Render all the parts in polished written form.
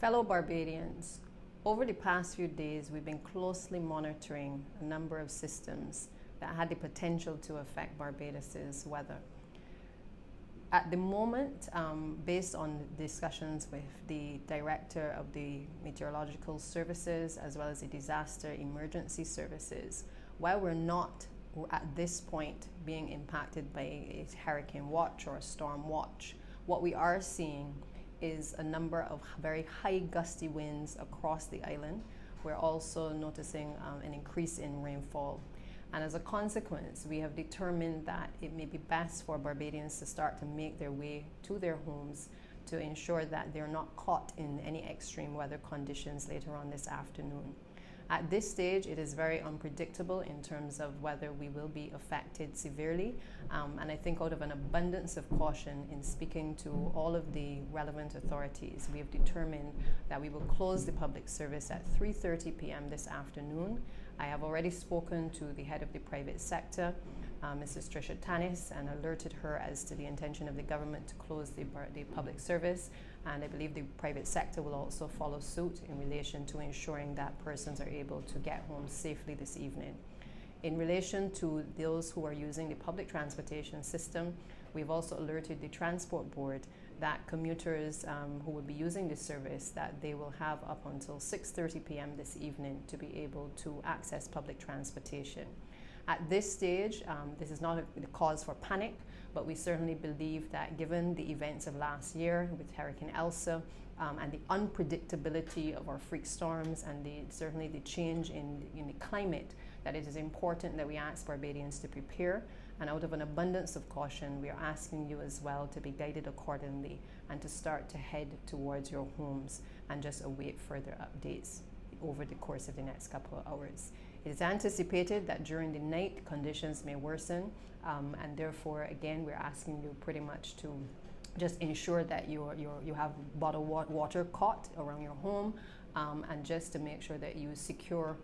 Fellow Barbadians, over the past few days, we've been closely monitoring a number of systems that had the potential to affect Barbados's weather. At the moment, based on discussions with the Director of the Meteorological Services as well as the Disaster Emergency Services, while we're not at this point being impacted by a hurricane watch or a storm watch, what we are seeing is a number of very high gusty winds across the island. We're also noticing an increase in rainfall. And as a consequence, we have determined that it may be best for Barbadians to start to make their way to their homes to ensure that they're not caught in any extreme weather conditions later on this afternoon. At this stage, it is very unpredictable in terms of whether we will be affected severely. And I think out of an abundance of caution in speaking to all of the relevant authorities, we have determined that we will close the public service at 3:30 p.m. this afternoon. I have already spoken to the head of the private sector, Mrs. Tricia Tanis, and alerted her as to the intention of the government to close the public service. And I believe the private sector will also follow suit in relation to ensuring that persons are able to get home safely this evening. In relation to those who are using the public transportation system, we've also alerted the Transport Board that commuters who will be using this service, that they will have up until 6:30 p.m. this evening to be able to access public transportation. At this stage, this is not a cause for panic, but we certainly believe that given the events of last year with Hurricane Elsa and the unpredictability of our freak storms and certainly the change in the climate, that it is important that we ask Barbadians to prepare. And out of an abundance of caution, we are asking you as well to be guided accordingly and to start to head towards your homes and just await further updates over the course of the next couple of hours. It is anticipated that during the night conditions may worsen, and therefore again we're asking you pretty much to just ensure that you have bottled water caught around your home, and just to make sure that you secure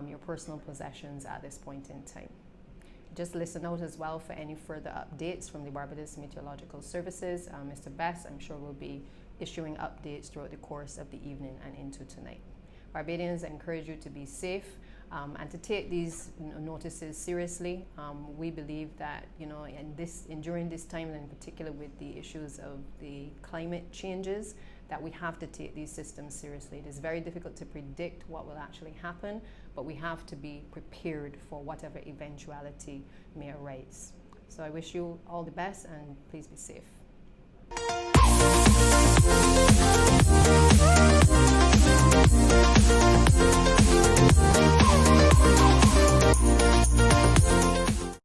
your personal possessions at this point in time. Just listen out as well for any further updates from the Barbados Meteorological Services. Mr. Best, I'm sure, will be issuing updates throughout the course of the evening and into tonight. Barbadians, I encourage you to be safe and to take these notices seriously. We believe that during this time, and in particular with the issues of the climate changes, that we have to take these systems seriously. It is very difficult to predict what will actually happen, but we have to be prepared for whatever eventuality may arise. So I wish you all the best, and please be safe.